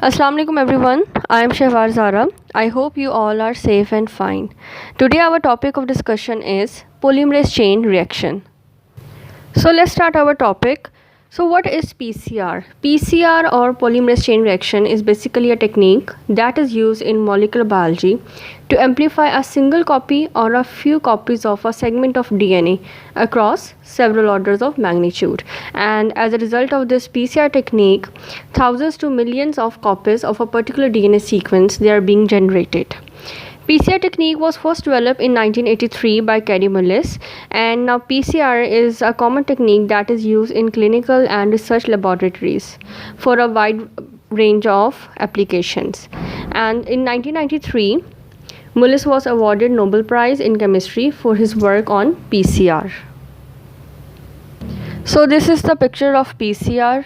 Assalamu alaikum everyone. I am Shehwar Zara. I hope you all are safe and fine. Today our topic of discussion is polymerase chain reaction. So let's start our topic. So what is PCR? PCR or polymerase chain reaction is basically a technique that is used in molecular biology to amplify a single copy or a few copies of a segment of DNA across several orders of magnitude. And as a result of this PCR technique, thousands to millions of copies of a particular DNA sequence they are being generated. PCR technique was first developed in 1983 by Kary Mullis, and now PCR is a common technique that is used in clinical and research laboratories for a wide range of applications. And in 1993, Mullis was awarded Nobel Prize in Chemistry for his work on PCR. So this is the picture of PCR.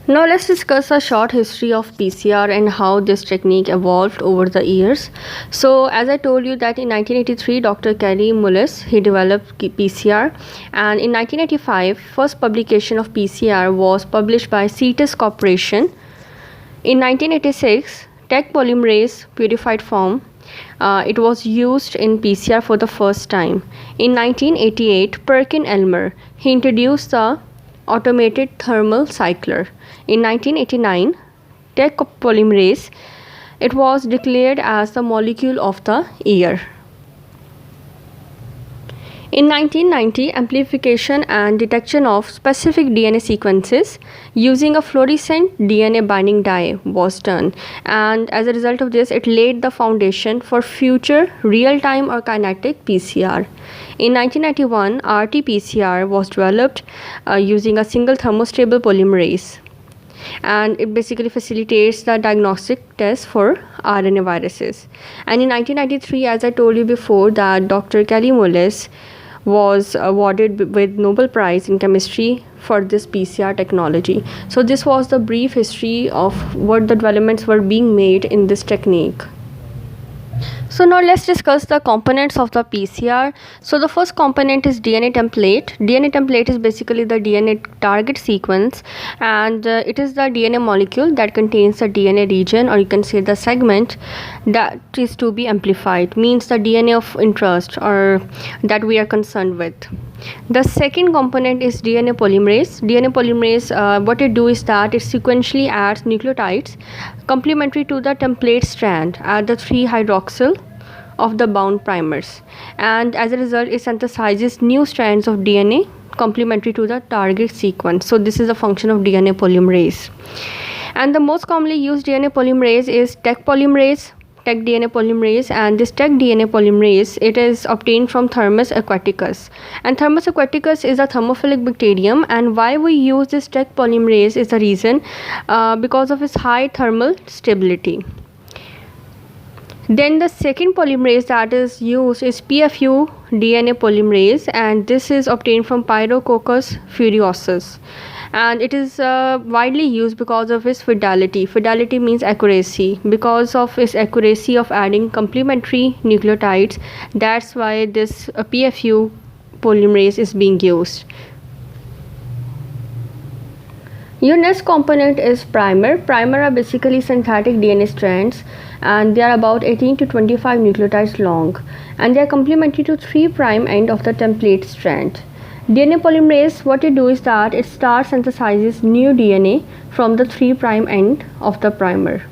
Now let's discuss a short history of PCR and how this technique evolved over the years. So as I told you that in 1983 Dr. Kary Mullis he developed PCR, and in 1985 first publication of PCR was published by CETUS Corporation. In 1986 Taq polymerase purified form it was used in PCR for the first time. In 1988 Perkin-Elmer he introduced the automated thermal cycler. In 1989, Taq polymerase it was declared as the molecule of the year. In 1990, amplification and detection of specific DNA sequences using a fluorescent DNA binding dye was done, and as a result of this, it laid the foundation for future real-time or kinetic PCR. In 1991, RT-PCR was developed using a single thermostable polymerase, and it basically facilitates the diagnostic test for RNA viruses. And in 1993, as I told you before, that Dr. Kary Mullis was awarded with Nobel Prize in Chemistry for this PCR technology. So this was the brief history of what the developments were being made in this technique. So now let's discuss the components of the PCR. So the first component is DNA template. DNA template is basically the DNA target sequence, and it is the DNA molecule that contains the DNA region, or you can say the segment that is to be amplified, means the DNA of interest or that we are concerned with. The second component is DNA polymerase. DNA polymerase, what it do is that it sequentially adds nucleotides complementary to the template strand at the 3-hydroxyl of the bound primers, and as a result it synthesizes new strands of DNA complementary to the target sequence. So this is a function of DNA polymerase. And the most commonly used DNA polymerase is Taq polymerase, Taq DNA polymerase, and this Taq DNA polymerase it is obtained from Thermus aquaticus, and Thermus aquaticus is a thermophilic bacterium. And why we use this Taq polymerase is the reason because of its high thermal stability. Then the second polymerase that is used is PFU DNA polymerase, and this is obtained from Pyrococcus furiosus, and it is widely used because of its fidelity. Fidelity means accuracy. Because of its accuracy of adding complementary nucleotides, that's why this PFU polymerase is being used. Your next component is primer. Primer are basically synthetic DNA strands, and they are about 18 to 25 nucleotides long, and they are complementary to 3' end of the template strand. DNA polymerase, what it do is that it starts synthesizes new DNA from the 3' end of the primer.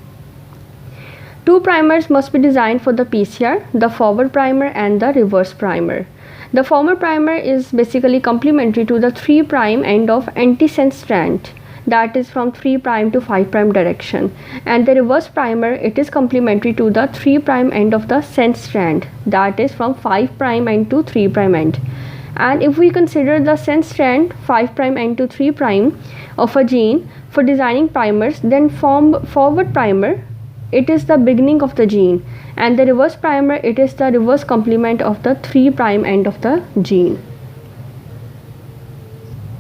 Two primers must be designed for the PCR, the forward primer and the reverse primer. The forward primer is basically complementary to the 3' end of antisense strand, that is from 3' to 5' direction, and the reverse primer it is complementary to the 3' end of the sense strand, that is from 5' end to 3' end. And if we consider the sense strand 5' end to 3' of a gene for designing primers, then forward primer it is the beginning of the gene, and the reverse primer it is the reverse complement of the 3' end of the gene.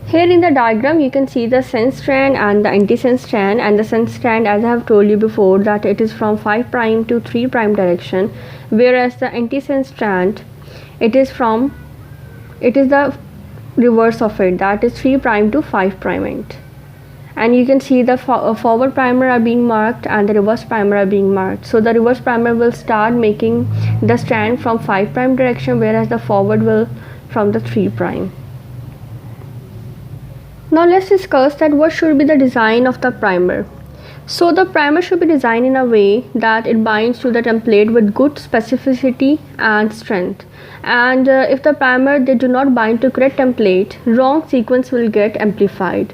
Here in the diagram you can see the sense strand and the antisense strand, and the sense strand, as I have told you before, that it is from 5' to 3' direction, whereas the antisense strand it is the reverse of it, that is 3' to 5' end. and you can see the forward primer are being marked and the reverse primer are being marked. So the reverse primer will start making the strand from 5' direction, whereas the forward will from the 3'. Now let's discuss that what should be the design of the primer. So the primer should be designed in a way that it binds to the template with good specificity and strength. And if the primer they do not bind to correct template, wrong sequence will get amplified.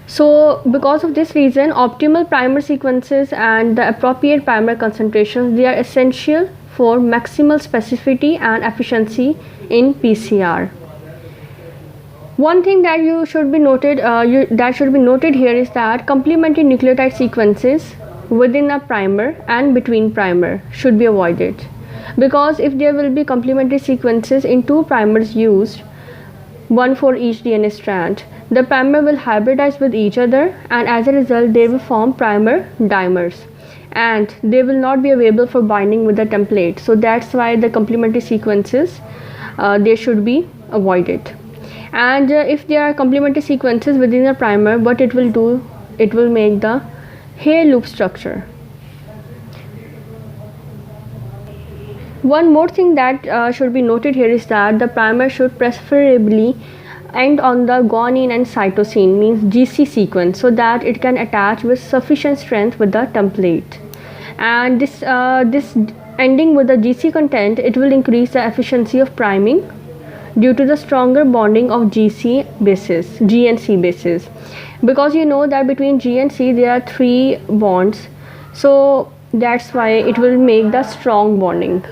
So because of this reason, optimal primer sequences and the appropriate primer concentrations, they are essential for maximal specificity and efficiency in PCR. One thing that should be noted here is that complementary nucleotide sequences within a primer and between primer should be avoided, because if there will be complementary sequences in two primers used, one for each DNA strand, the primer will hybridize with each other, and as a result they will form primer dimers and they will not be available for binding with the template. So that's why the complementary sequences they should be avoided. And if there are complementary sequences within a primer, what it will do, it will make the hair loop structure. One more thing that should be noted here is that the primer should preferably end on the guanine and cytosine, means GC sequence, so that it can attach with sufficient strength with the template. And this ending with the GC content, it will increase the efficiency of priming due to the stronger bonding of G and C bases, because you know that between G and C there are 3 bonds, so that's why it will make the strong bonding.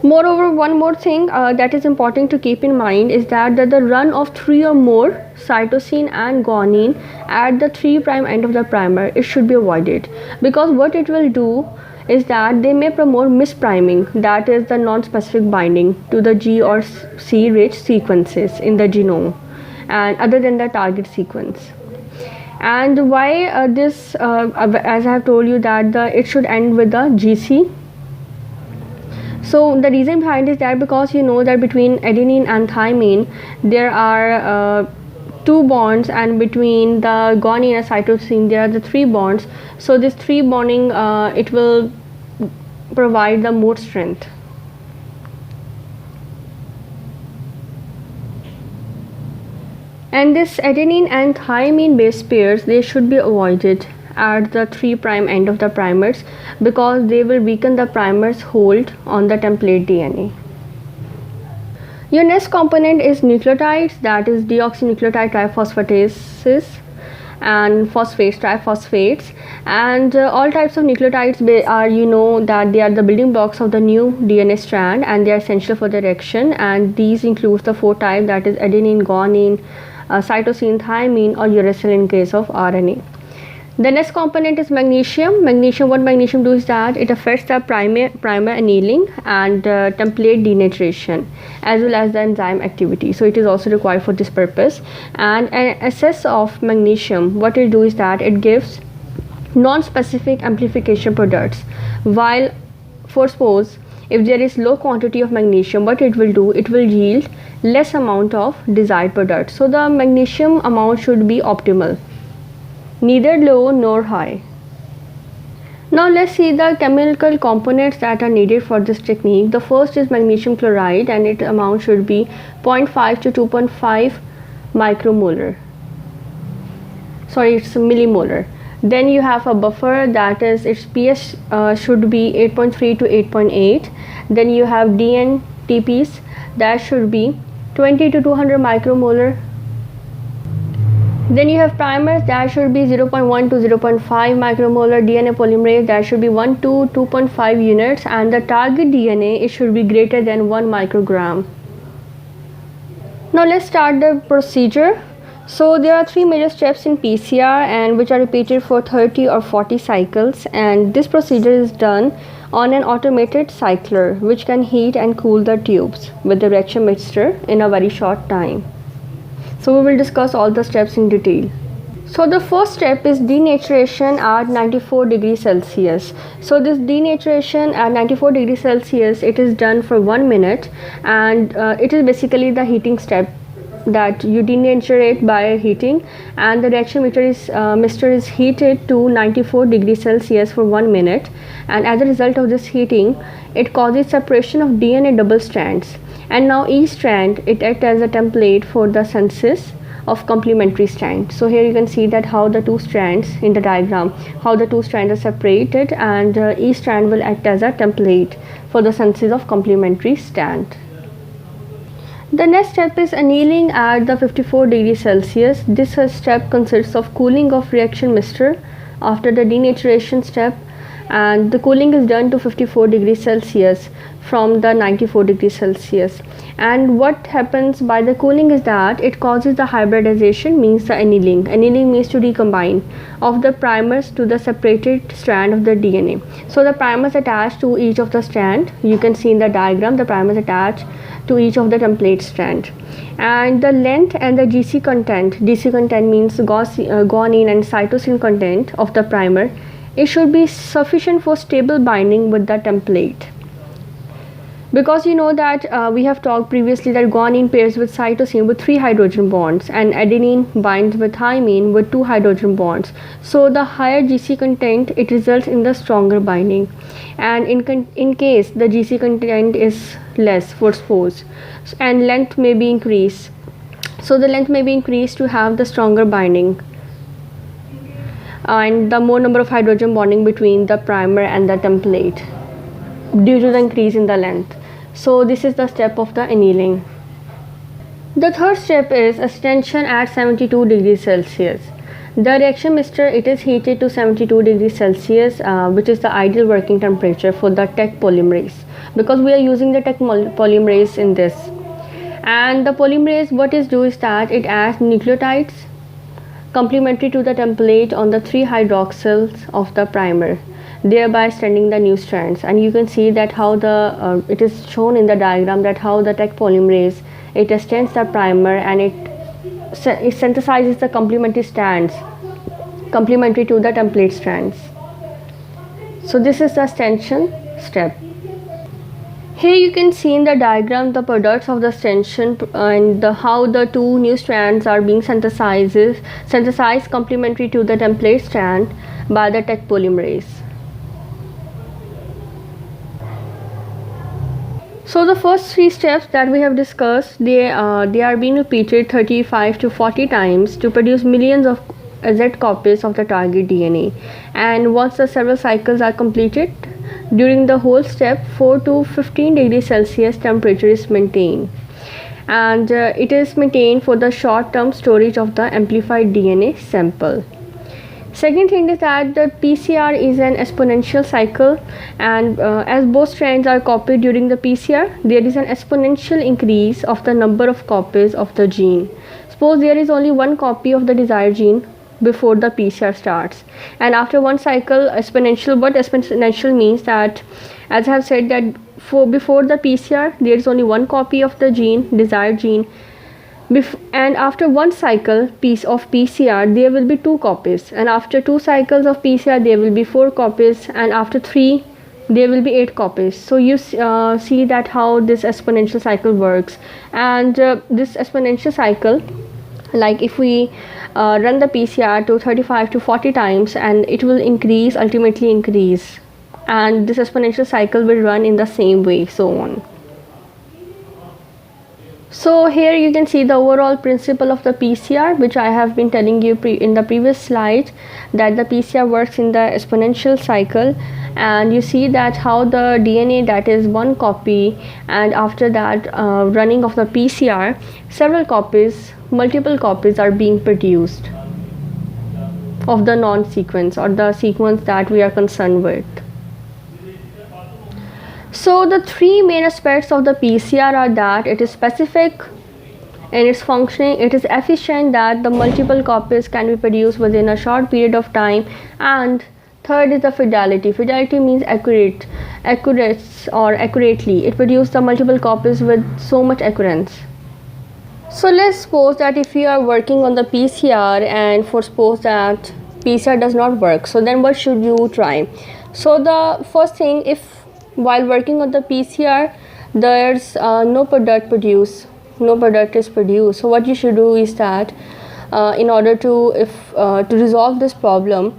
Moreover, one more thing that is important to keep in mind is that the run of 3 or more cytosine and guanine at the 3' end of the primer, it should be avoided, because what it will do is that they may promote mispriming, that is the non-specific binding to the G or C rich sequences in the genome and other than the target sequence. And why this as I have told you that it should end with the GC. So the reason behind is that because you know that between adenine and thymine there are 2 bonds, and between the guanine and cytosine there are the 3 bonds. So this 3 bonding it will provide the more strength. And this adenine and thymine base pairs, they should be avoided at the 3' end of the primers, because they will weaken the primer's hold on the template DNA. Your next component is nucleotides, that is deoxynucleotide triphosphatases and triphosphates, and all types of nucleotides are, you know that they are the building blocks of the new DNA strand and they are essential for the reaction, and these include the 4 types, that is adenine, guanine, cytosine, thymine or uracil in case of RNA. The next component is magnesium. What magnesium does is that it affects the primer annealing and template denaturation as well as the enzyme activity. So it is also required for this purpose. And an excess of magnesium, what it do is that it gives non-specific amplification products, while for suppose if there is low quantity of magnesium, what it will do, it will yield less amount of desired products. So the magnesium amount should be optimal, neither low nor high. Now let's see the chemical components that are needed for this technique. The first is magnesium chloride, and its amount should be 0.5 to 2.5 micromolar. Sorry, it's millimolar. Then you have a buffer, that is its pH should be 8.3 to 8.8. Then you have DNTPs, that should be 20 to 200 micromolar. Then you have primers, that should be 0.1 to 0.5 micromolar. DNA polymerase, that should be 1 to 2.5 units, and the target DNA, it should be greater than 1 microgram. Now let's start the procedure. So there are 3 major steps in PCR, and which are repeated for 30 or 40 cycles, and this procedure is done on an automated cycler which can heat and cool the tubes with the reaction mixture in a very short time. So we will discuss all the steps in detail. So the first step is denaturation at 94 degrees Celsius. So this denaturation at 94 degrees Celsius, it is done for 1 minute, and it is basically the heating step that you denature it by heating, and the reaction mixture is heated to 94 degrees Celsius for 1 minute, and as a result of this heating, it causes separation of DNA double strands, and now each strand it acts as a template for the synthesis of complementary strands. So here you can see that how the two strands in the diagram, how the two strands are separated, and each strand will act as a template for the synthesis of complementary strand. The next step is annealing at the 54 degrees Celsius. This step consists of cooling of reaction mixture after the denaturation step, and the cooling is done to 54 degrees Celsius from the 94 degrees Celsius. And what happens by the cooling is that it causes the hybridization, means the annealing. Annealing means to recombine of the primers to the separated strand of the DNA. So the primers attached to each of the strand, you can see in the diagram, the primers attached to each of the template strand, and the length and the GC content means guanine and cytosine content of the primer, it should be sufficient for stable binding with the template, because you know that we have talked previously that guanine pairs with cytosine with 3 hydrogen bonds, and adenine binds with thymine with 2 hydrogen bonds. So the higher GC content, it results in the stronger binding, and in case the GC content is less, for suppose, and length may be increased, so the length may be increased to have the stronger binding and the more number of hydrogen bonding between the primer and the template due to the increase in the length. So this is the step of the annealing. The third step is extension at 72 degrees Celsius. The reaction mixture, it is heated to 72 degrees Celsius, which is the ideal working temperature for the Taq polymerase, because we are using the Taq polymerase in this. And the polymerase, what it do is that it adds nucleotides complementary to the template on the 3 hydroxyls of the primer, thereby extending the new strands. And you can see that how the it is shown in the diagram that how the Taq polymerase, it extends the primer and it synthesizes the complementary strands complementary to the template strands. So this is the extension step. Here you can see in the diagram the products of the extension and how the 2 new strands are being synthesized complementary to the template strand by the Taq polymerase. So the first 3 steps that we have discussed, they are being repeated 35 to 40 times to produce millions of Z copies of the target DNA. And once the several cycles are completed, during the whole step 4 to 15 degrees Celsius temperature is maintained, and it is maintained for the short term storage of the amplified DNA sample. Second thing is that the PCR is an exponential cycle, and as both strands are copied during the PCR, there is an exponential increase of the number of copies of the gene. Suppose there is only 1 copy of the desired gene before the PCR starts, and after 1 cycle exponential, what exponential means that, as I have said, that before the PCR there is only 1 copy of the desired gene, and after 1 cycle of PCR there will be 2 copies, and after 2 cycles of PCR there will be 4 copies, and after 3 there will be 8 copies. So you see that how this exponential cycle works. And this exponential cycle, like if we run the PCR to 35 to 40 times, and it will ultimately increase, and this exponential cycle will run in the same way, so on. So here you can see the overall principle of the PCR, which I have been telling you in the previous slide, that the PCR works in the exponential cycle, and you see that how the DNA, that is 1 copy, and after that running of the PCR, multiple copies are being produced of the non-sequence or the sequence that we are concerned with. So the 3 main aspects of the PCR are that it is specific in its functioning, it is efficient, that the multiple copies can be produced within a short period of time, and third is the fidelity. Fidelity means accurately. It produces the multiple copies with so much accuracy. So let's suppose that if you are working on the PCR, and suppose that PCR does not work, so then what should you try? So the first thing, if while working on the PCR there's no product produced no product is produced. So what you should do is that in order to resolve this problem,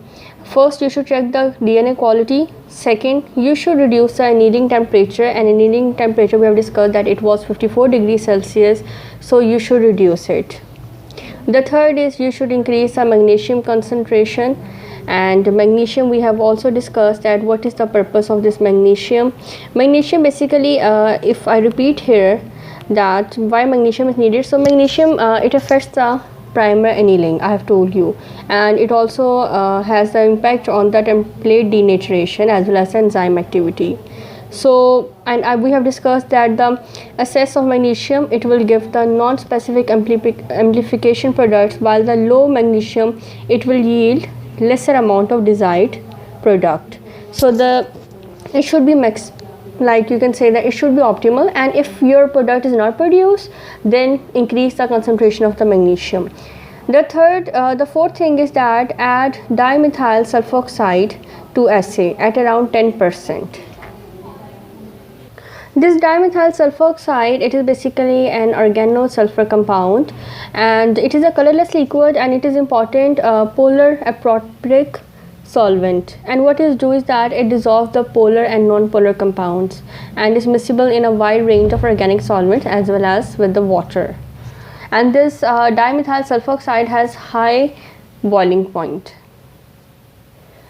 first you should check the DNA quality. Second, you should reduce the annealing temperature, and annealing temperature we have discussed that it was 54 degrees Celsius, so you should reduce it. The third is you should increase the magnesium concentration, and magnesium we have also discussed that what is the purpose of this magnesium. Magnesium basically, if I repeat here that why magnesium is needed, so magnesium it affects the primer annealing, I have told you, and it also has the impact on the template denaturation as well as enzyme activity. So, and we have discussed that the excess of magnesium, it will give the non-specific amplification products, while the low magnesium, it will yield lesser amount of desired product. So it should be like you can say that it should be optimal, and if your product is not produced, then increase the concentration of the magnesium. The fourth thing is that add dimethyl sulfoxide to assay at around 10%. This dimethyl sulfoxide, it is basically an organosulfur compound, and it is a colorless liquid, and it is important polar apropic solvent. And what it do is that it dissolves the polar and non-polar compounds, and is miscible in a wide range of organic solvents as well as with the water. And this dimethyl sulfoxide has high boiling point.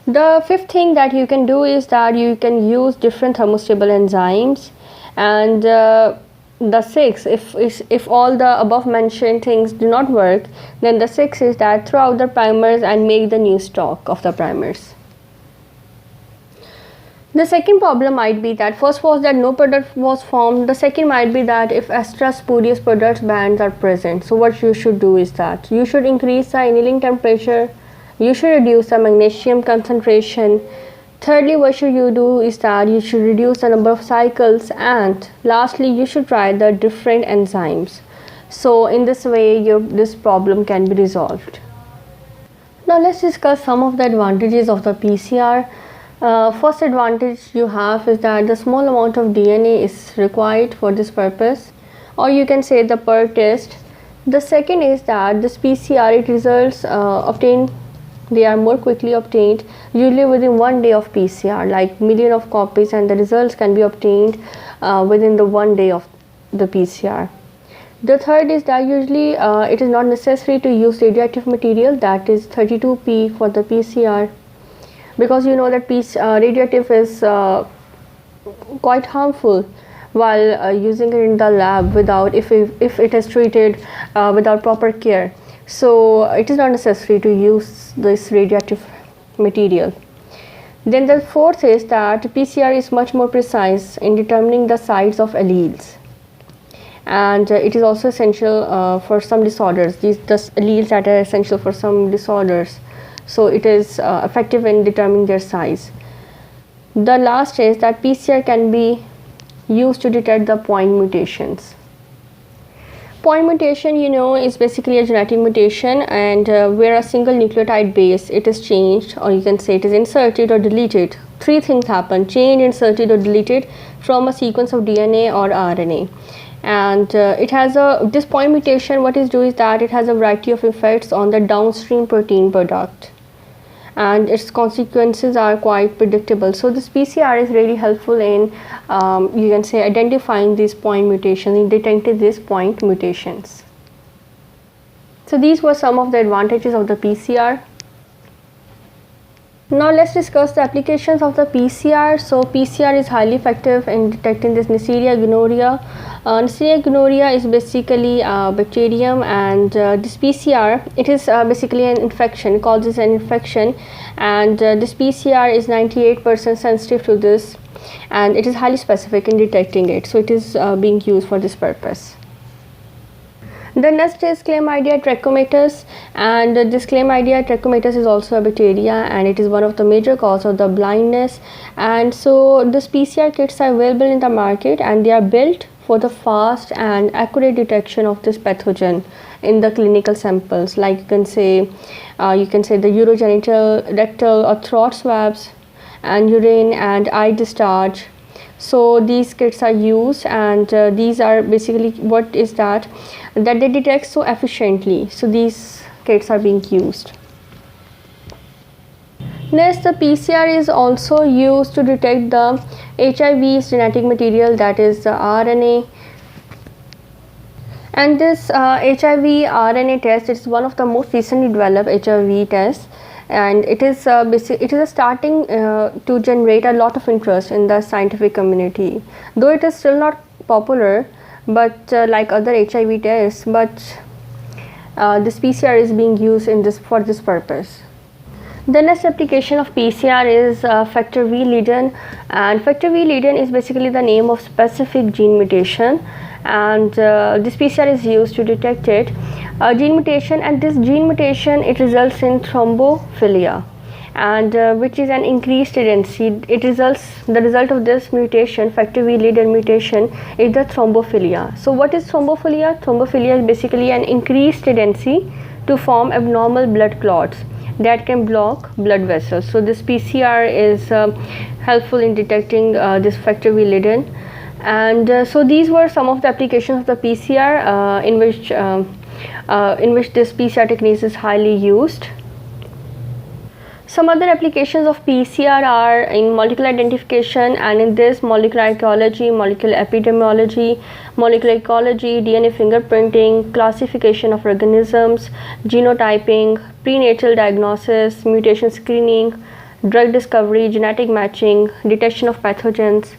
The fifth thing that you can do is that you can use different thermostable enzymes. And the sixth, if all the above mentioned things do not work, then the sixth is that throw out the primers and make the new stock of the primers. The second problem might be that first was that no product was formed. The second might be that if extra spurious products bands are present. So what you should do is that you should increase the annealing temperature, you should reduce the magnesium concentration. Thirdly, what should you do is that you should reduce the number of cycles, and lastly you should try the different enzymes. So in this way this problem can be resolved. Now let's discuss some of the advantages of the PCR. First advantage you have is that the small amount of DNA is required for this purpose, or you can say the per test. The second is that this PCR results they are more quickly obtained, usually within 1 day of PCR, like million of copies, and the results can be obtained within the 1 day of the PCR. The third is that usually it is not necessary to use radioactive material, that is 32P for the PCR, because you know that radioactive is quite harmful while using it in the lab without if it is treated without proper care. So it is not necessary to use this radioactive material. Then the fourth is that PCR is much more precise in determining the size of alleles, and it is also essential for some disorders. These the alleles that are essential for some disorders, so it is effective in determining their size. The last is that PCR can be used to detect the point mutations. Point mutation, you know, is basically a genetic mutation, and where a single nucleotide base it is changed, or you can say it is inserted or deleted. Three things happen: changed, inserted, or deleted from a sequence of DNA or RNA. And it has this point mutation. What it do is that it has a variety of effects on the downstream protein product, and its consequences are quite predictable. So this PCR is really helpful in you can say identifying these point mutations, in detecting these point mutations. So these were some of the advantages of the PCR. Now let's discuss the applications of the PCR. So PCR is highly effective in detecting this Neisseria gonorrhea. Neisseria gonorrhea is basically a bacterium, and this PCR, it is basically an infection, it causes an infection, and this PCR is 98% sensitive to this, and it is highly specific in detecting it. So it is being used for this purpose. The next is Chlamydia trachomatis, and this Chlamydia trachomatis is also a bacteria, and it is one of the major cause of the blindness. And so this PCR kits are available in the market, and they are built for the fast and accurate detection of this pathogen in the clinical samples, like you can say the urogenital, rectal or throat swabs, and urine and eye discharge. So these kits are used, and these are basically what is that they detect so efficiently. So these kits are being used. Next, the PCR is also used to detect the HIV's genetic material, that is the RNA. And this HIV RNA test is one of the most recently developed HIV tests, and it is starting to generate a lot of interest in the scientific community. Though it is still not popular, but like other HIV tests, but this PCR is being used in this for this purpose. The next application of PCR is factor V Leiden, and factor V Leiden is basically the name of specific gene mutation, and this PCR is used to detect it, gene mutation, and this gene mutation, it results in thrombophilia, and which is an increased tendency. The result of this mutation, factor V Leiden mutation, is the thrombophilia. So what is thrombophilia? Thrombophilia is basically an increased tendency to form abnormal blood clots that can block blood vessels. So this PCR is helpful in detecting this factor V Leiden. And so these were some of the applications of the PCR in which this PCR technique is highly used. Some other applications of PCR are in molecular identification, and in this, molecular archaeology, molecular epidemiology, molecular ecology, DNA fingerprinting, classification of organisms, genotyping, prenatal diagnosis, mutation screening, drug discovery, genetic matching, detection of pathogens.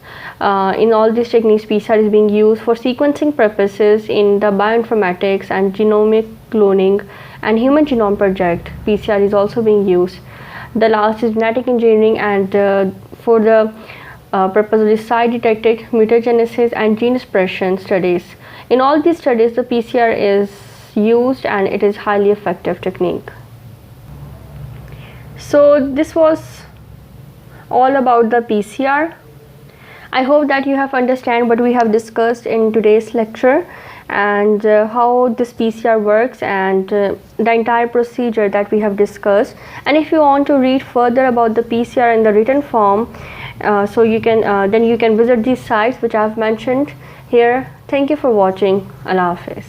In all these techniques, PCR is being used for sequencing purposes in the bioinformatics and genomic cloning and human genome project. PCR is also being used. The last is genetic engineering, and for the purpose of the site-detected mutagenesis and gene expression studies. In all these studies, the PCR is used, and it is highly effective technique. So this was all about the PCR. I hope that you have understand what we have discussed in today's lecture, and how this PCR works, and the entire procedure that we have discussed. And if you want to read further about the PCR in the written form, so you can then you can visit these sites which I have mentioned here. Thank you for watching. Allah Hafiz.